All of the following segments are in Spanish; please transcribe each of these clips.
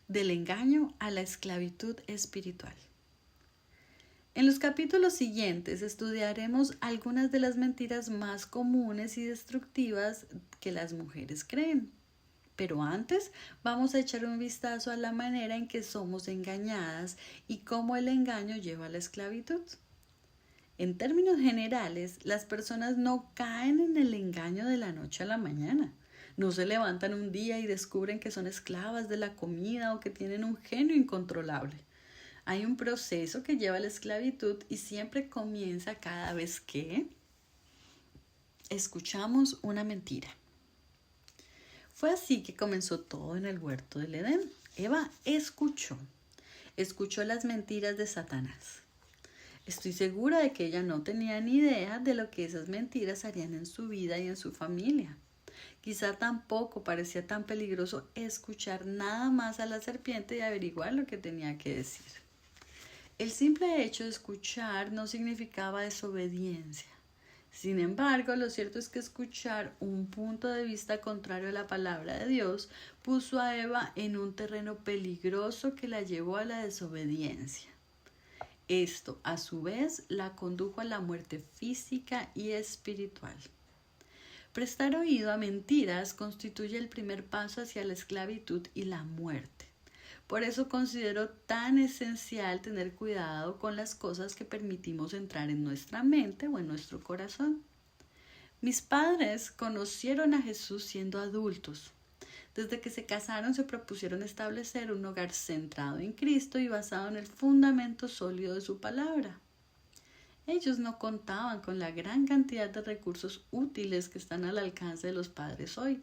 Del engaño a la esclavitud espiritual. En los capítulos siguientes estudiaremos algunas de las mentiras más comunes y destructivas que las mujeres creen. Pero antes vamos a echar un vistazo a la manera en que somos engañadas y cómo el engaño lleva a la esclavitud. En términos generales, las personas no caen en el engaño de la noche a la mañana. No se levantan un día y descubren que son esclavas de la comida o que tienen un genio incontrolable. Hay un proceso que lleva a la esclavitud y siempre comienza cada vez que escuchamos una mentira. Fue así que comenzó todo en el huerto del Edén. Eva escuchó las mentiras de Satanás. Estoy segura de que ella no tenía ni idea de lo que esas mentiras harían en su vida y en su familia. Quizá tampoco parecía tan peligroso escuchar nada más a la serpiente y averiguar lo que tenía que decir. El simple hecho de escuchar no significaba desobediencia. Sin embargo, lo cierto es que escuchar un punto de vista contrario a la palabra de Dios puso a Eva en un terreno peligroso que la llevó a la desobediencia. Esto, a su vez, la condujo a la muerte física y espiritual. Prestar oído a mentiras constituye el primer paso hacia la esclavitud y la muerte. Por eso considero tan esencial tener cuidado con las cosas que permitimos entrar en nuestra mente o en nuestro corazón. Mis padres conocieron a Jesús siendo adultos. Desde que se casaron se propusieron establecer un hogar centrado en Cristo y basado en el fundamento sólido de su palabra. Ellos no contaban con la gran cantidad de recursos útiles que están al alcance de los padres hoy.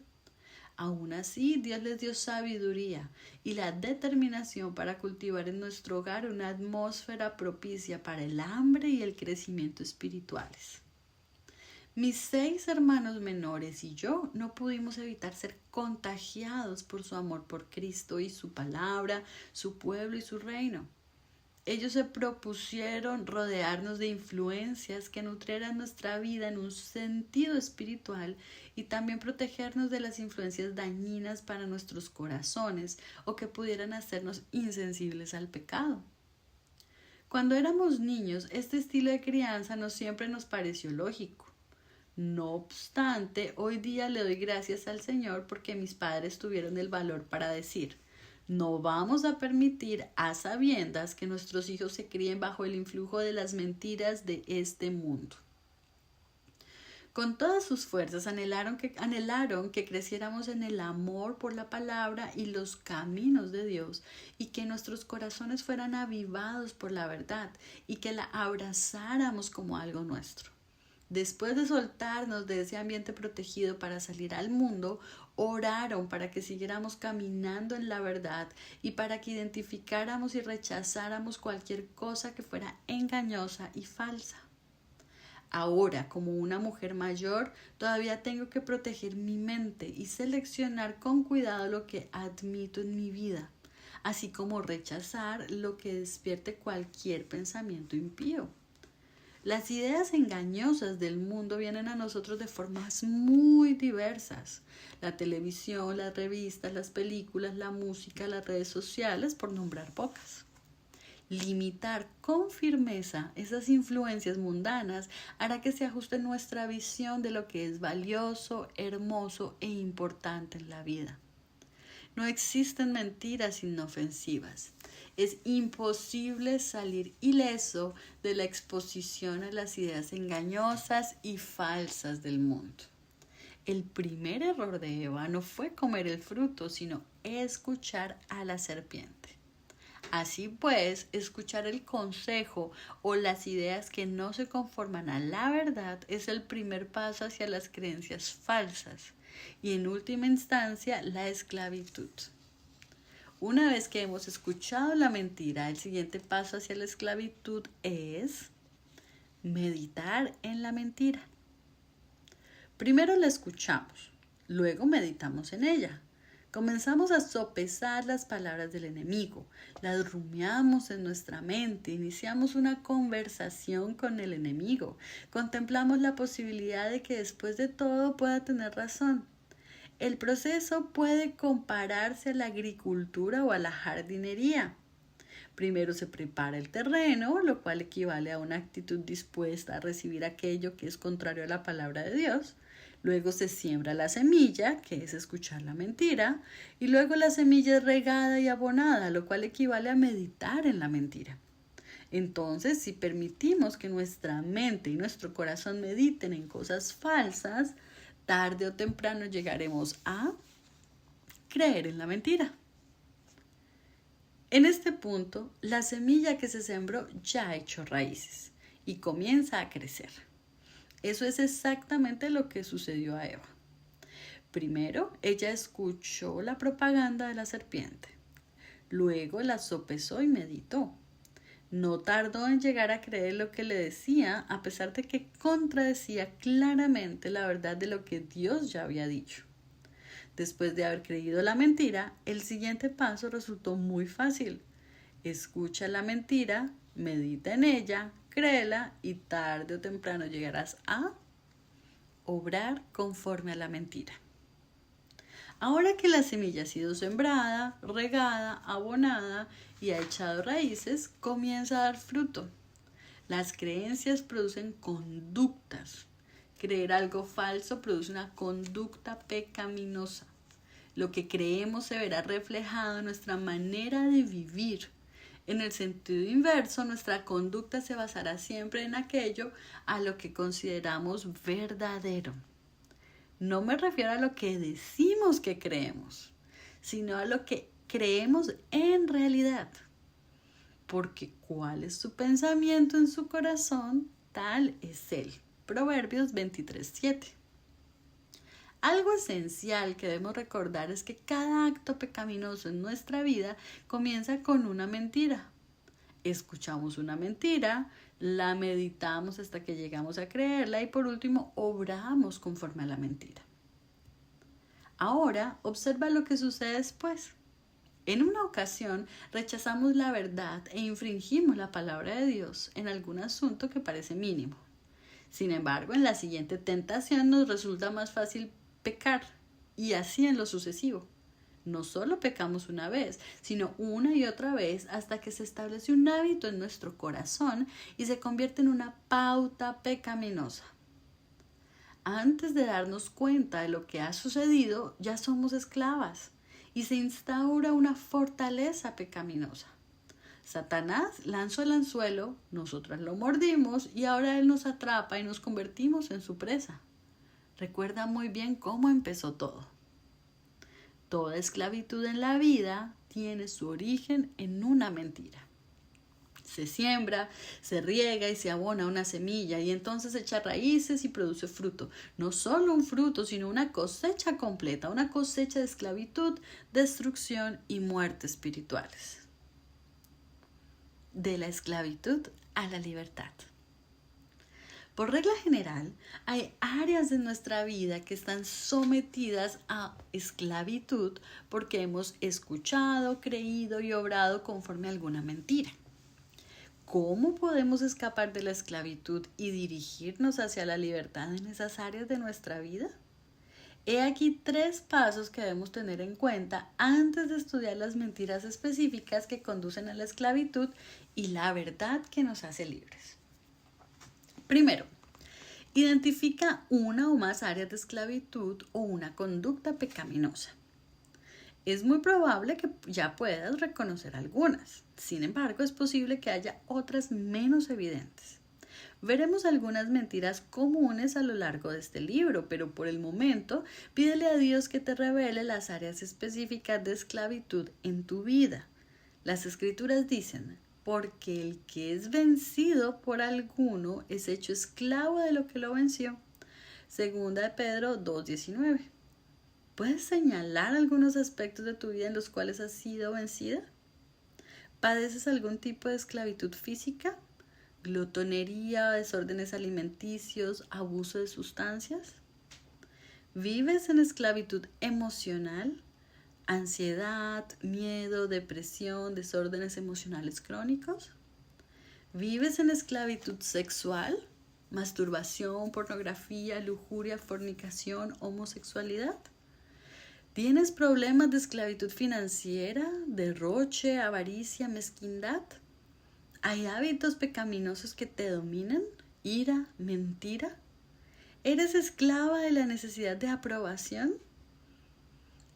Aún así, Dios les dio sabiduría y la determinación para cultivar en nuestro hogar una atmósfera propicia para el hambre y el crecimiento espirituales. Mis 6 hermanos menores y yo no pudimos evitar ser contagiados por su amor por Cristo y su palabra, su pueblo y su reino. Ellos se propusieron rodearnos de influencias que nutrieran nuestra vida en un sentido espiritual y también protegernos de las influencias dañinas para nuestros corazones o que pudieran hacernos insensibles al pecado. Cuando éramos niños, este estilo de crianza no siempre nos pareció lógico. No obstante, hoy día le doy gracias al Señor porque mis padres tuvieron el valor para decir: no vamos a permitir a sabiendas que nuestros hijos se críen bajo el influjo de las mentiras de este mundo. Con todas sus fuerzas anhelaron que creciéramos en el amor por la palabra y los caminos de Dios, y que nuestros corazones fueran avivados por la verdad y que la abrazáramos como algo nuestro. Después de soltarnos de ese ambiente protegido para salir al mundo, oraron para que siguiéramos caminando en la verdad y para que identificáramos y rechazáramos cualquier cosa que fuera engañosa y falsa. Ahora, como una mujer mayor, todavía tengo que proteger mi mente y seleccionar con cuidado lo que admito en mi vida, así como rechazar lo que despierte cualquier pensamiento impío. Las ideas engañosas del mundo vienen a nosotros de formas muy diversas. La televisión, las revistas, las películas, la música, las redes sociales, por nombrar pocas. Limitar con firmeza esas influencias mundanas hará que se ajuste nuestra visión de lo que es valioso, hermoso e importante en la vida. No existen mentiras inofensivas. Es imposible salir ileso de la exposición a las ideas engañosas y falsas del mundo. El primer error de Eva no fue comer el fruto, sino escuchar a la serpiente. Así pues, escuchar el consejo o las ideas que no se conforman a la verdad es el primer paso hacia las creencias falsas y, en última instancia, la esclavitud. Una vez que hemos escuchado la mentira, el siguiente paso hacia la esclavitud es meditar en la mentira. Primero la escuchamos, luego meditamos en ella. Comenzamos a sopesar las palabras del enemigo, las rumiamos en nuestra mente, iniciamos una conversación con el enemigo, contemplamos la posibilidad de que después de todo pueda tener razón. El proceso puede compararse a la agricultura o a la jardinería. Primero se prepara el terreno, lo cual equivale a una actitud dispuesta a recibir aquello que es contrario a la palabra de Dios. Luego se siembra la semilla, que es escuchar la mentira, y luego la semilla es regada y abonada, lo cual equivale a meditar en la mentira. Entonces, si permitimos que nuestra mente y nuestro corazón mediten en cosas falsas, tarde o temprano llegaremos a creer en la mentira. En este punto, la semilla que se sembró ya ha hecho raíces y comienza a crecer. Eso es exactamente lo que sucedió a Eva. Primero, ella escuchó la propaganda de la serpiente. Luego la sopesó y meditó. No tardó en llegar a creer lo que le decía, a pesar de que contradecía claramente la verdad de lo que Dios ya había dicho. Después de haber creído la mentira, el siguiente paso resultó muy fácil. Escucha la mentira, medita en ella, créela y tarde o temprano llegarás a obrar conforme a la mentira. Ahora que la semilla ha sido sembrada, regada, abonada y ha echado raíces, comienza a dar fruto. Las creencias producen conductas. Creer algo falso produce una conducta pecaminosa. Lo que creemos se verá reflejado en nuestra manera de vivir. En el sentido inverso, nuestra conducta se basará siempre en aquello a lo que consideramos verdadero. No me refiero a lo que decimos que creemos, sino a lo que creemos en realidad. Porque ¿cuál es su pensamiento en su corazón? Tal es él. Proverbios 23:7. Algo esencial que debemos recordar es que cada acto pecaminoso en nuestra vida comienza con una mentira. Escuchamos una mentira, la meditamos hasta que llegamos a creerla y por último obramos conforme a la mentira. Ahora observa lo que sucede después. En una ocasión rechazamos la verdad e infringimos la palabra de Dios en algún asunto que parece mínimo. Sin embargo, en la siguiente tentación nos resulta más fácil pecar y así en lo sucesivo. No solo pecamos una vez, sino una y otra vez hasta que se establece un hábito en nuestro corazón y se convierte en una pauta pecaminosa. Antes de darnos cuenta de lo que ha sucedido, ya somos esclavas y se instaura una fortaleza pecaminosa. Satanás lanzó el anzuelo, nosotras lo mordimos y ahora él nos atrapa y nos convertimos en su presa. Recuerda muy bien cómo empezó todo. Toda esclavitud en la vida tiene su origen en una mentira. Se siembra, se riega y se abona una semilla y entonces echa raíces y produce fruto. No solo un fruto, sino una cosecha completa, una cosecha de esclavitud, destrucción y muerte espirituales. De la esclavitud a la libertad. Por regla general, hay áreas de nuestra vida que están sometidas a esclavitud porque hemos escuchado, creído y obrado conforme a alguna mentira. ¿Cómo podemos escapar de la esclavitud y dirigirnos hacia la libertad en esas áreas de nuestra vida? He aquí 3 pasos que debemos tener en cuenta antes de estudiar las mentiras específicas que conducen a la esclavitud y la verdad que nos hace libres. Primero, identifica una o más áreas de esclavitud o una conducta pecaminosa. Es muy probable que ya puedas reconocer algunas. Sin embargo, es posible que haya otras menos evidentes. Veremos algunas mentiras comunes a lo largo de este libro, pero por el momento pídele a Dios que te revele las áreas específicas de esclavitud en tu vida. Las Escrituras dicen: porque el que es vencido por alguno es hecho esclavo de lo que lo venció. Segunda de Pedro 2:19. ¿Puedes señalar algunos aspectos de tu vida en los cuales has sido vencida? ¿Padeces algún tipo de esclavitud física? ¿Glotonería, desórdenes alimenticios, abuso de sustancias? ¿Vives en esclavitud emocional? ¿Ansiedad, miedo, depresión, desórdenes emocionales crónicos? ¿Vives en esclavitud sexual? ¿Masturbación, pornografía, lujuria, fornicación, homosexualidad? ¿Tienes problemas de esclavitud financiera, derroche, avaricia, mezquindad? ¿Hay hábitos pecaminosos que te dominan? ¿Ira, mentira? ¿Eres esclava de la necesidad de aprobación?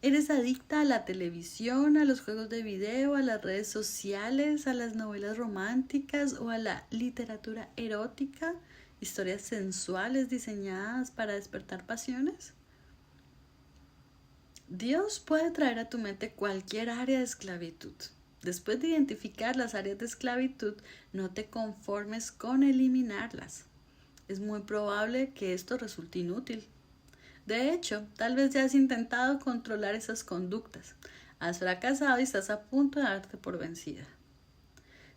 ¿Eres adicta a la televisión, a los juegos de video, a las redes sociales, a las novelas románticas o a la literatura erótica, historias sensuales diseñadas para despertar pasiones? Dios puede traer a tu mente cualquier área de esclavitud. Después de identificar las áreas de esclavitud, no te conformes con eliminarlas. Es muy probable que esto resulte inútil. De hecho, tal vez ya has intentado controlar esas conductas. Has fracasado y estás a punto de darte por vencida.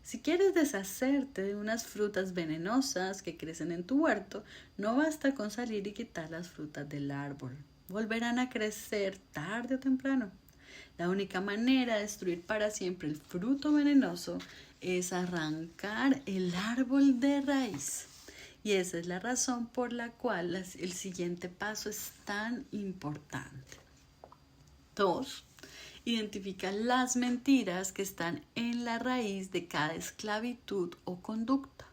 Si quieres deshacerte de unas frutas venenosas que crecen en tu huerto, no basta con salir y quitar las frutas del árbol. Volverán a crecer tarde o temprano. La única manera de destruir para siempre el fruto venenoso es arrancar el árbol de raíz. Y esa es la razón por la cual el siguiente paso es tan importante. 2. Identifica las mentiras que están en la raíz de cada esclavitud o conducta.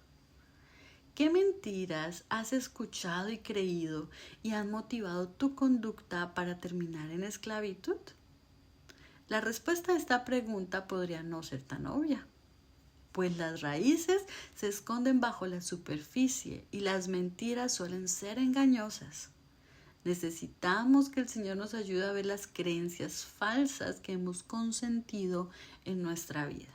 ¿Qué mentiras has escuchado y creído y han motivado tu conducta para terminar en esclavitud? La respuesta a esta pregunta podría no ser tan obvia, pues las raíces se esconden bajo la superficie y las mentiras suelen ser engañosas. Necesitamos que el Señor nos ayude a ver las creencias falsas que hemos consentido en nuestra vida.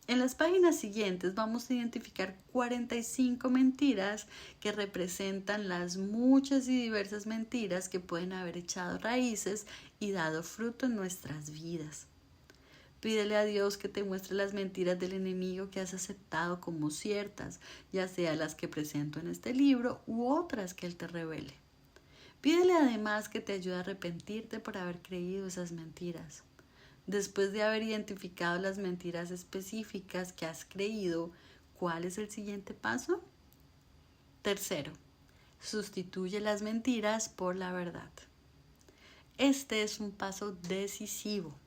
En las páginas siguientes vamos a identificar 45 mentiras que representan las muchas y diversas mentiras que pueden haber echado raíces y dado fruto en nuestras vidas. Pídele a Dios que te muestre las mentiras del enemigo que has aceptado como ciertas, ya sea las que presento en este libro u otras que Él te revele. Pídele además que te ayude a arrepentirte por haber creído esas mentiras. Después de haber identificado las mentiras específicas que has creído, ¿cuál es el siguiente paso? Tercero, sustituye las mentiras por la verdad. Este es un paso decisivo.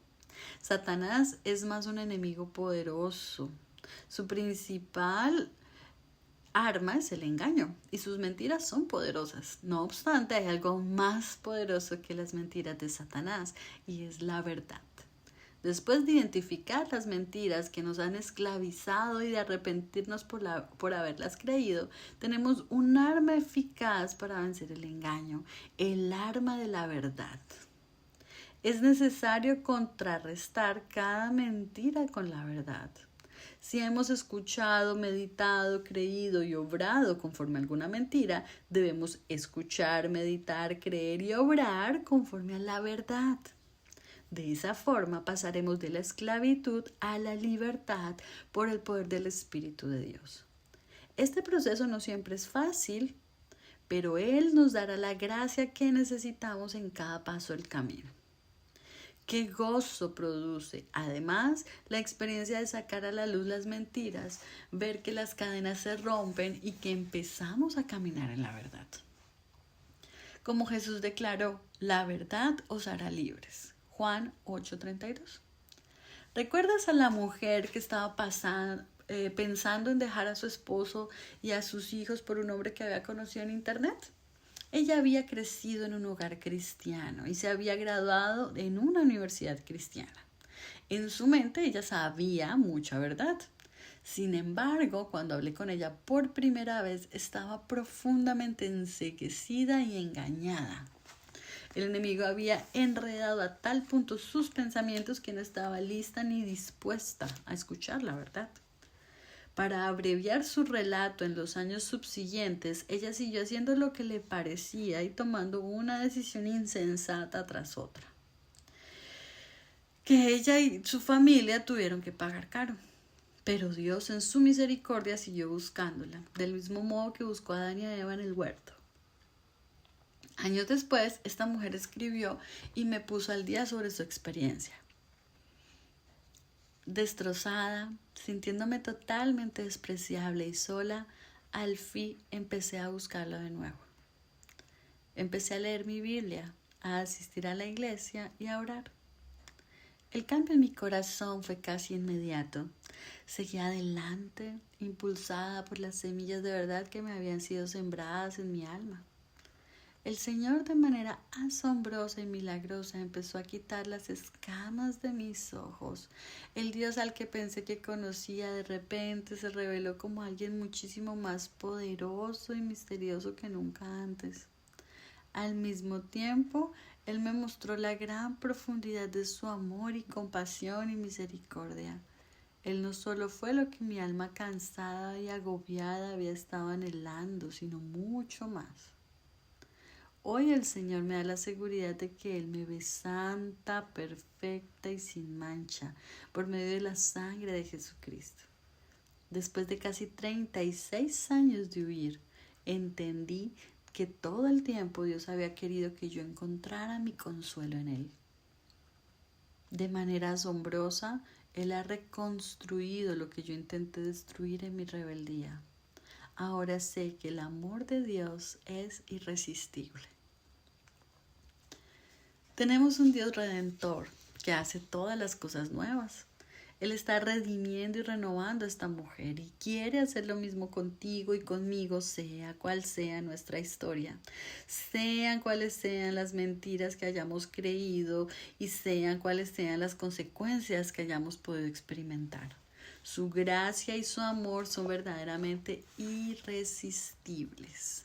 Satanás es más un enemigo poderoso. Su principal arma es el engaño y sus mentiras son poderosas. No obstante, hay algo más poderoso que las mentiras de Satanás y es la verdad. Después de identificar las mentiras que nos han esclavizado y de arrepentirnos por haberlas creído, tenemos un arma eficaz para vencer el engaño, el arma de la verdad. Es necesario contrarrestar cada mentira con la verdad. Si hemos escuchado, meditado, creído y obrado conforme a alguna mentira, debemos escuchar, meditar, creer y obrar conforme a la verdad. De esa forma pasaremos de la esclavitud a la libertad por el poder del Espíritu de Dios. Este proceso no siempre es fácil, pero Él nos dará la gracia que necesitamos en cada paso del camino. ¡Qué gozo produce! Además, la experiencia de sacar a la luz las mentiras, ver que las cadenas se rompen y que empezamos a caminar en la verdad. Como Jesús declaró, la verdad os hará libres. Juan 8:32. ¿Recuerdas a la mujer que estaba pensando en dejar a su esposo y a sus hijos por un hombre que había conocido en internet? Ella había crecido en un hogar cristiano y se había graduado en una universidad cristiana. En su mente ella sabía mucha verdad. Sin embargo, cuando hablé con ella por primera vez, estaba profundamente enceguecida y engañada. El enemigo había enredado a tal punto sus pensamientos que no estaba lista ni dispuesta a escuchar la verdad. Para abreviar su relato en los años subsiguientes, ella siguió haciendo lo que le parecía y tomando una decisión insensata tras otra, que ella y su familia tuvieron que pagar caro. Pero Dios en su misericordia siguió buscándola, del mismo modo que buscó a Adán y a Eva en el huerto. Años después, esta mujer escribió y me puso al día sobre su experiencia. Destrozada, sintiéndome totalmente despreciable y sola, al fin empecé a buscarlo de nuevo. Empecé a leer mi Biblia, a asistir a la iglesia y a orar. El cambio en mi corazón fue casi inmediato. Seguí adelante, impulsada por las semillas de verdad que me habían sido sembradas en mi alma. El Señor de manera asombrosa y milagrosa empezó a quitar las escamas de mis ojos. El Dios al que pensé que conocía de repente se reveló como alguien muchísimo más poderoso y misterioso que nunca antes. Al mismo tiempo, Él me mostró la gran profundidad de su amor y compasión y misericordia. Él no solo fue lo que mi alma cansada y agobiada había estado anhelando, sino mucho más. Hoy el Señor me da la seguridad de que Él me ve santa, perfecta y sin mancha por medio de la sangre de Jesucristo. Después de casi 36 años de huir, entendí que todo el tiempo Dios había querido que yo encontrara mi consuelo en Él. De manera asombrosa, Él ha reconstruido lo que yo intenté destruir en mi rebeldía. Ahora sé que el amor de Dios es irresistible. Tenemos un Dios redentor que hace todas las cosas nuevas. Él está redimiendo y renovando a esta mujer y quiere hacer lo mismo contigo y conmigo, sea cual sea nuestra historia, sean cuales sean las mentiras que hayamos creído y sean cuales sean las consecuencias que hayamos podido experimentar. Su gracia y su amor son verdaderamente irresistibles.